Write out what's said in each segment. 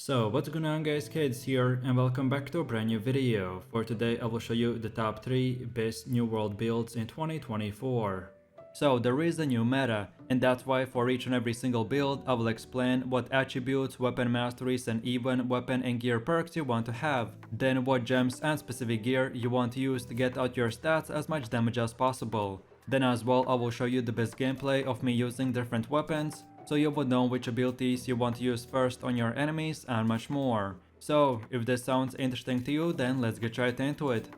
So what's going on guys, Kids here and welcome back to a brand new video. For today I will show you the top 3 best new world builds in 2024. So there is a new meta, and that's why for each and every single build I will explain what attributes, weapon masteries and even weapon and gear perks you want to have, then what gems and specific gear you want to use to get out your stats as much damage as possible. Then as well I will show you the best gameplay of me using different weapons, so you would know which abilities you want to use first on your enemies and much more. So if this sounds interesting to you, then let's get right into it.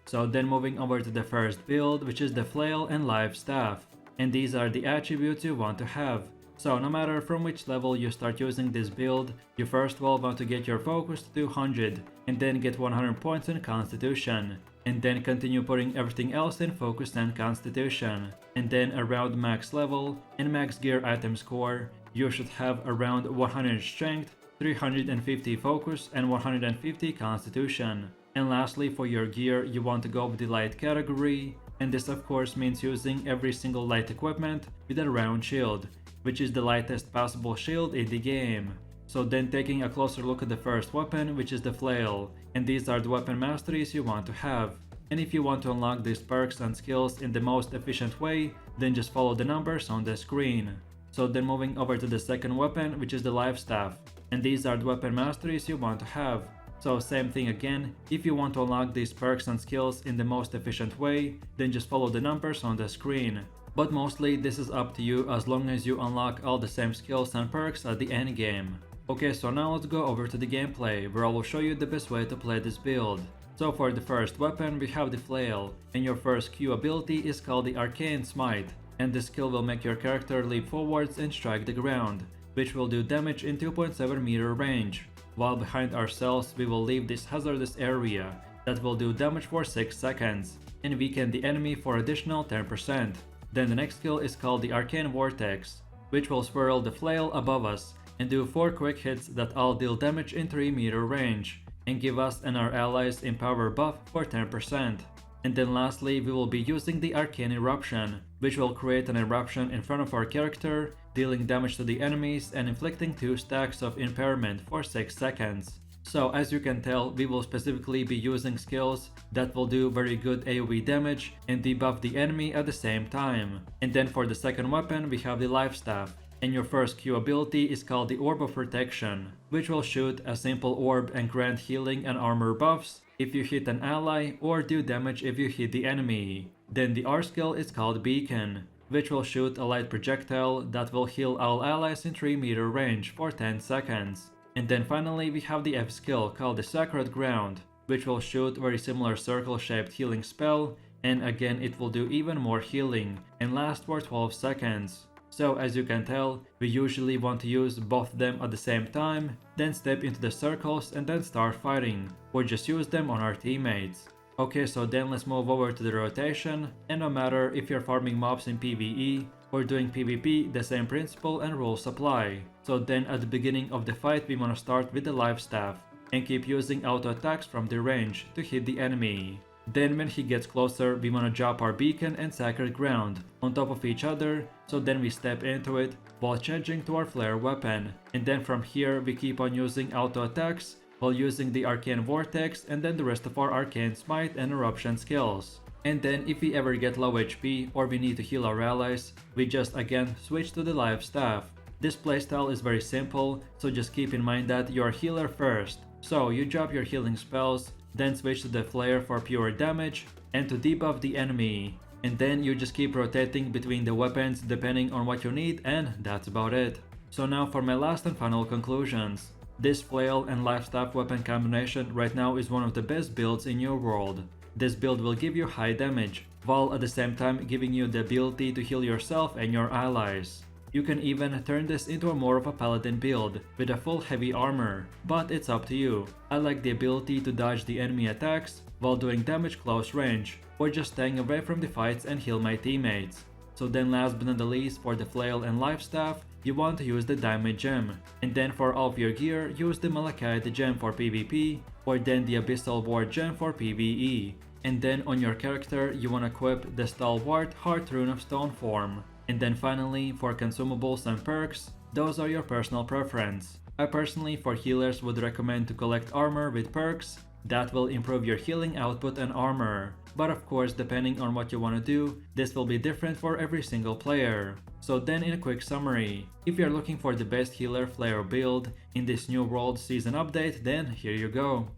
So then moving over to the first build, which is the flail and live staff, and these are the attributes you want to have. So no matter from which level you start using this build, you first will want to get your focus to 200 and then get 100 points in constitution, and then continue putting everything else in focus and constitution, and then around max level and max gear item score you should have around 100 strength, 350 focus and 150 constitution. And lastly, for your gear you want to go with the light category, and this of course means using every single light equipment with a round shield, which is the lightest possible shield in the game. So then taking a closer look at the first weapon, which is the flail, and these are the weapon masteries you want to have. And if you want to unlock these perks and skills in the most efficient way, then just follow the numbers on the screen. So then moving over to the second weapon, which is the live staff, and these are the weapon masteries you want to have. So same thing again, if you want to unlock these perks and skills in the most efficient way, then just follow the numbers on the screen. But mostly this is up to you as long as you unlock all the same skills and perks at the end game. Okay, so now let's go over to the gameplay, where I will show you the best way to play this build. So for the first weapon we have the flail, and your first Q ability is called the arcane smite, and this skill will make your character leap forwards and strike the ground, which will do damage in 2.7 meter range. While behind ourselves we will leave this hazardous area that will do damage for 6 seconds, and weaken the enemy for additional 10%. Then the next skill is called the arcane vortex, which will swirl the flail above us and do 4 quick hits that all deal damage in 3 meter range, and give us and our allies empower buff for 10%. And then lastly we will be using the arcane eruption, which will create an eruption in front of our character, dealing damage to the enemies and inflicting 2 stacks of impairment for 6 seconds. So as you can tell, we will specifically be using skills that will do very good AoE damage and debuff the enemy at the same time. And then for the second weapon we have the live staff, and your first Q ability is called the Orb of Protection, which will shoot a simple orb and grant healing and armor buffs if you hit an ally or do damage if you hit the enemy. Then the R skill is called Beacon, which will shoot a light projectile that will heal all allies in 3 meter range for 10 seconds. And then finally we have the F skill called the Sacred Ground, which will shoot very similar circle shaped healing spell, and again it will do even more healing and last for 12 seconds. So as you can tell, we usually want to use both of them at the same time, then step into the circles and then start fighting, or just use them on our teammates. Okay, so then let's move over to the rotation, and no matter if you're farming mobs in PvE or doing PvP, the same principle and rules apply. So then at the beginning of the fight we want to start with the live staff, and keep using auto attacks from the range to hit the enemy. Then when he gets closer we want to drop our beacon and sacred ground on top of each other, so then we step into it while changing to our flare weapon, and then from here we keep on using auto attacks while using the arcane vortex and then the rest of our arcane smite and eruption skills. And then if we ever get low HP or we need to heal our allies, we just again switch to the live staff. This playstyle is very simple, so just keep in mind that you're a healer first. So you drop your healing spells, then switch to the flare for pure damage and to debuff the enemy. And then you just keep rotating between the weapons depending on what you need, and that's about it. So now for my last and final conclusions. This flail and live staff weapon combination right now is one of the best builds in your world. This build will give you high damage, while at the same time giving you the ability to heal yourself and your allies. You can even turn this into a more of a paladin build with a full heavy armor, but it's up to you. I like the ability to dodge the enemy attacks while doing damage close range, or just staying away from the fights and heal my teammates. So then last but not the least, for the flail and live staff, you want to use the diamond gem, and then for all of your gear use the malachite gem for PvP, or then the abyssal ward gem for PvE. And then on your character you want to equip the stalwart heart rune of stone form. And then finally, for consumables and perks, those are your personal preference. I personally, for healers, would recommend to collect armor with perks. That will improve your healing output and armor. But of course, depending on what you want to do, this will be different for every single player. So then in a quick summary, if you're looking for the best healer flail build in this new world season update, then here you go.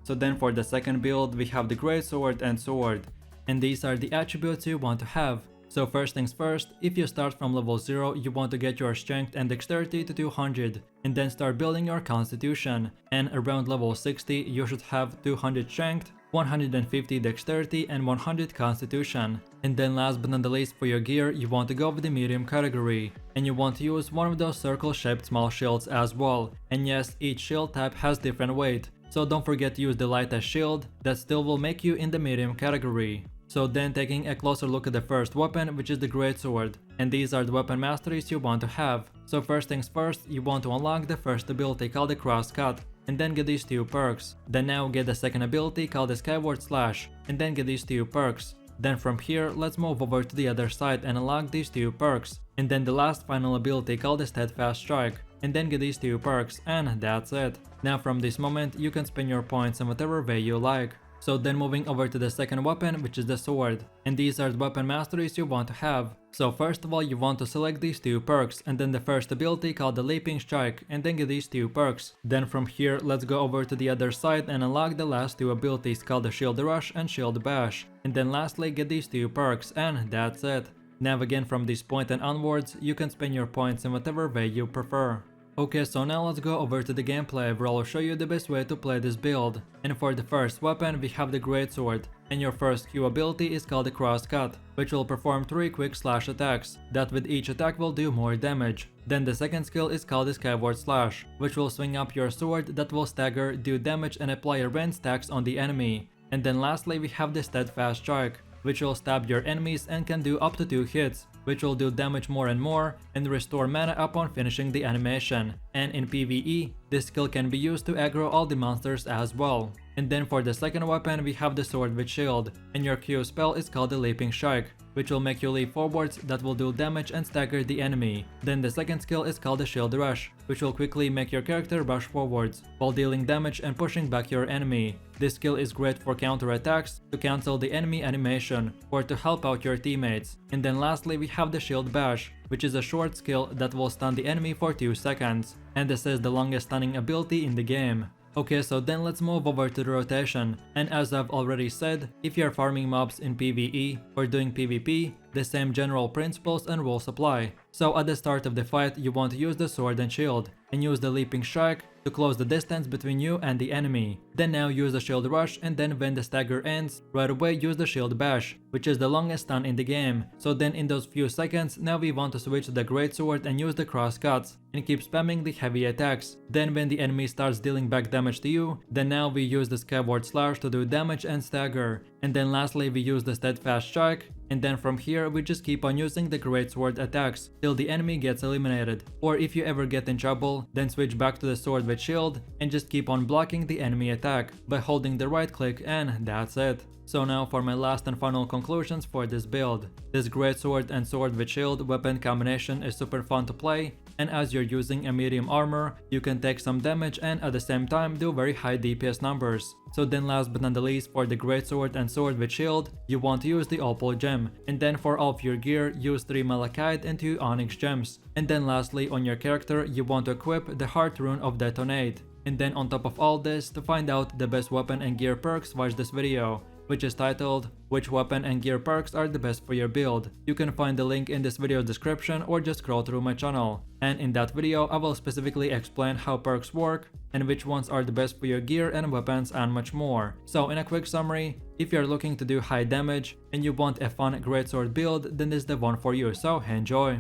So then for the second build, we have the greatsword and sword, and these are the attributes you want to have. So first things first, if you start from level 0, you want to get your strength and dexterity to 200, and then start building your constitution, and around level 60 you should have 200 strength, 150 dexterity and 100 constitution. And then last but not the least, for your gear, you want to go with the medium category, and you want to use one of those circle shaped small shields as well. And yes, each shield type has different weight, so don't forget to use the lightest shield, that still will make you in the medium category. So then taking a closer look at the first weapon, which is the greatsword, and these are the weapon masteries you want to have. So first things first, you want to unlock the first ability called the crosscut, and then get these 2 perks. Then now get the second ability called the skyward slash, and then get these 2 perks. Then from here, let's move over to the other side and unlock these 2 perks. And then the last final ability called the steadfast strike, and then get these 2 perks, and that's it. Now from this moment, you can spend your points in whatever way you like. So then moving over to the second weapon, which is the sword, and these are the weapon masteries you want to have. So first of all, you want to select these 2 perks, and then the first ability called the leaping strike, and then get these 2 perks. Then from here, let's go over to the other side and unlock the last 2 abilities called the shield rush and shield bash, and then lastly get these 2 perks, and that's it. Now again, from this point and onwards, you can spend your points in whatever way you prefer. Okay, so now let's go over to the gameplay where I'll show you the best way to play this build. And for the first weapon, we have the greatsword, and your first Q ability is called the crosscut, which will perform 3 quick slash attacks, that with each attack will do more damage. Then the second skill is called the skyward slash, which will swing up your sword that will stagger, do damage and apply a range stacks on the enemy. And then lastly we have the steadfast strike, which will stab your enemies and can do up to 2 hits, which will do damage more and more and restore mana upon finishing the animation. And in PvE, this skill can be used to aggro all the monsters as well. And then for the second weapon, we have the sword with shield, and your Q spell is called the leaping strike, which will make you leap forwards that will do damage and stagger the enemy. Then the second skill is called the shield rush, which will quickly make your character rush forwards while dealing damage and pushing back your enemy. This skill is great for counter attacks, to cancel the enemy animation, or to help out your teammates. And then lastly we have the shield bash, which is a short skill that will stun the enemy for 2 seconds, and this is the longest stunning ability in the game. Okay, so then let's move over to the rotation, and as I've already said, if you're farming mobs in PvE or doing PvP, the same general principles and rules apply. So at the start of the fight, you want to use the sword and shield, and use the leaping strike to close the distance between you and the enemy. Then now use the shield rush, and then when the stagger ends, right away use the shield bash, which is the longest stun in the game. So then in those few seconds, now we want to switch to the greatsword and use the cross cuts, and keep spamming the heavy attacks. Then when the enemy starts dealing back damage to you, then now we use the skyward slash to do damage and stagger. And then lastly we use the steadfast strike, and then from here we just keep on using the greatsword attacks till the enemy gets eliminated. Or if you ever get in trouble, then switch back to the sword with shield and just keep on blocking the enemy attack by holding the right click, and that's it. So now for my last and final conclusions for this build. This greatsword and sword with shield weapon combination is super fun to play, and as you're using a medium armor, you can take some damage and at the same time do very high DPS numbers. So then last but not the least, for the greatsword and sword with shield, you want to use the opal gem, and then for all of your gear, use 3 malachite and 2 onyx gems. And then lastly on your character, you want to equip the heart rune of detonate. And then on top of all this, to find out the best weapon and gear perks, watch this video, which is titled "Which weapon and gear perks are the best for your build?" You can find the link in this video description or just scroll through my channel. And in that video I will specifically explain how perks work and which ones are the best for your gear and weapons and much more. So in a quick summary, if you're looking to do high damage and you want a fun greatsword build, then this is the one for you, so enjoy!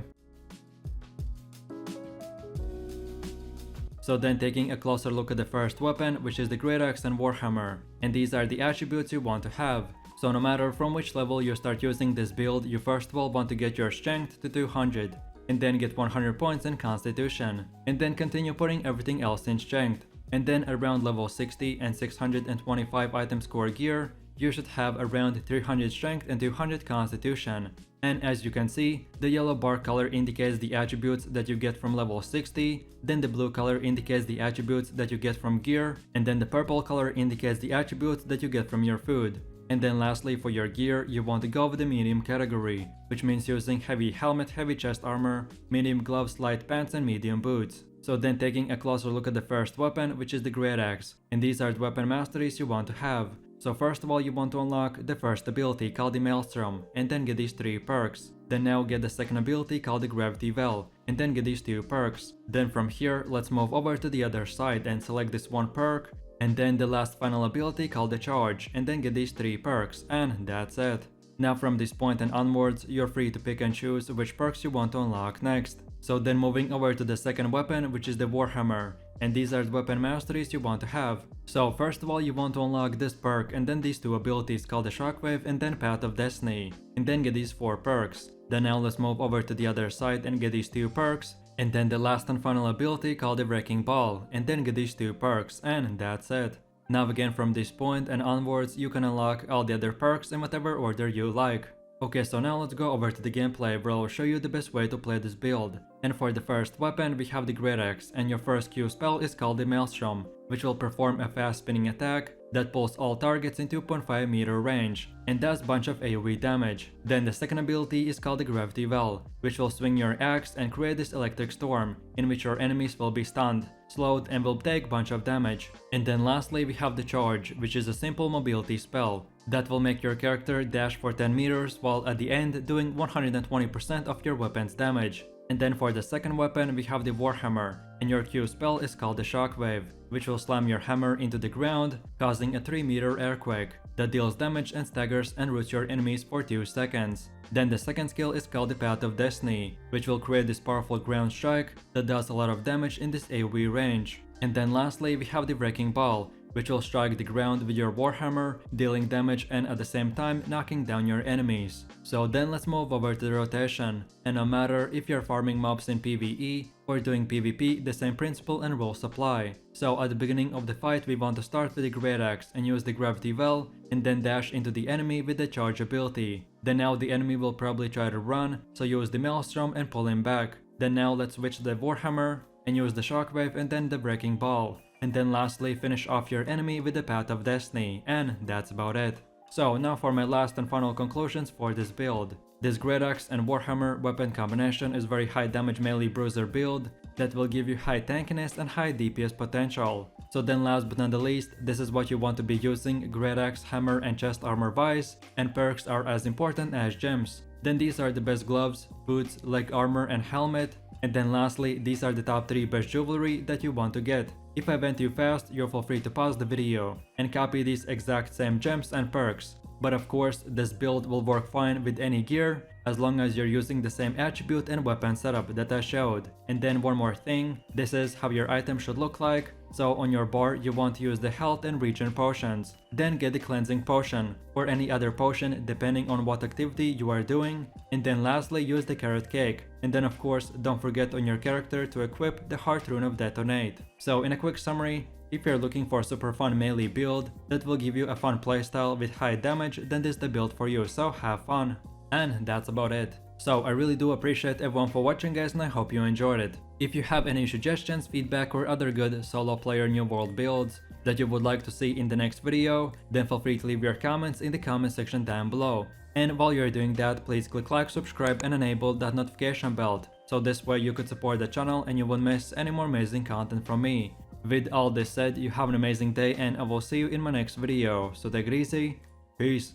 So then taking a closer look at the first weapon, which is the greataxe and warhammer, and these are the attributes you want to have. So no matter from which level you start using this build, you first of all want to get your strength to 200, and then get 100 points in constitution, and then continue putting everything else in strength. And then around level 60 and 625 item score gear, you should have around 300 strength and 200 constitution. And as you can see, the yellow bar color indicates the attributes that you get from level 60, then the blue color indicates the attributes that you get from gear, and then the purple color indicates the attributes that you get from your food. And then lastly, for your gear, you want to go with the medium category, which means using heavy helmet, heavy chest armor, medium gloves, light pants, and medium boots. So then taking a closer look at the first weapon, which is the greataxe, and these are the weapon masteries you want to have. So first of all, you want to unlock the first ability called the Maelstrom, and then get these 3 perks. Then now get the second ability called the Gravity Well, and then get these 2 perks. Then from here, let's move over to the other side and select this 1 perk, and then the last final ability called the Charge, and then get these 3 perks, and that's it. Now from this point and onwards, you're free to pick and choose which perks you want to unlock next. So then moving over to the second weapon, which is the Warhammer, and these are the weapon masteries you want to have. So first of all, you want to unlock this perk and then these 2 abilities called the Shockwave and then Path of Destiny, and then get these 4 perks. Then now let's move over to the other side and get these 2 perks, and then the last and final ability called the Wrecking Ball, and then get these 2 perks, and that's it. Now again from this point and onwards, you can unlock all the other perks in whatever order you like. Okay, so now let's go over to the gameplay where I'll show you the best way to play this build. And for the first weapon, we have the greataxe, and your first Q spell is called the Maelstrom, which will perform a fast spinning attack that pulls all targets in 2.5 meter range, and does bunch of AoE damage. Then the second ability is called the Gravity Well, which will swing your axe and create this electric storm, in which your enemies will be stunned, slowed, and will take bunch of damage. And then lastly we have the Charge, which is a simple mobility spell that will make your character dash for 10 meters while at the end doing 120% of your weapon's damage. And then for the second weapon we have the Warhammer, and your Q spell is called the Shockwave, which will slam your hammer into the ground, causing a 3-meter earthquake that deals damage and staggers and roots your enemies for 2 seconds. Then the second skill is called the Path of Destiny, which will create this powerful ground strike that does a lot of damage in this AoE range. And then lastly we have the Wrecking Ball, which will strike the ground with your Warhammer, dealing damage and at the same time knocking down your enemies. So then let's move over to the rotation, and no matter if you're farming mobs in PvE or doing PvP, the same principle and rules apply. So at the beginning of the fight we want to start with the greataxe and use the Gravity Well, and then dash into the enemy with the Charge ability. Then now the enemy will probably try to run, so use the Maelstrom and pull him back. Then now let's switch to the Warhammer and use the Shockwave and then the Wrecking Ball. And then lastly finish off your enemy with the Path of Destiny, and that's about it. So now for my last and final conclusions for this build. This greataxe and Warhammer weapon combination is very high damage melee bruiser build that will give you high tankiness and high DPS potential. So then last but not the least, this is what you want to be using: greataxe, hammer, and chest armor vice, and perks are as important as gems. Then these are the best gloves, boots, leg armor, and helmet. And then lastly, these are the top 3 best jewelry that you want to get. If I went too fast, you'll feel free to pause the video and copy these exact same gems and perks. But of course, this build will work fine with any gear as long as you're using the same attribute and weapon setup that I showed. And then one more thing, this is how your item should look like. So on your bar you want to use the health and regen potions, then get the cleansing potion or any other potion depending on what activity you are doing, and then lastly use the carrot cake. And then of course don't forget on your character to equip the heart rune of detonate. So in a quick summary, if you're looking for a super fun melee build that will give you a fun playstyle with high damage, then this is the build for you, so have fun. And that's about it. So I really do appreciate everyone for watching guys, and I hope you enjoyed it. If you have any suggestions, feedback, or other good solo player new world builds that you would like to see in the next video, then feel free to leave your comments in the comment section down below. And while you're doing that, please click like, subscribe, and enable that notification bell, so this way you could support the channel and you won't miss any more amazing content from me. With all this said, you have an amazing day and I will see you in my next video, so take it easy, peace.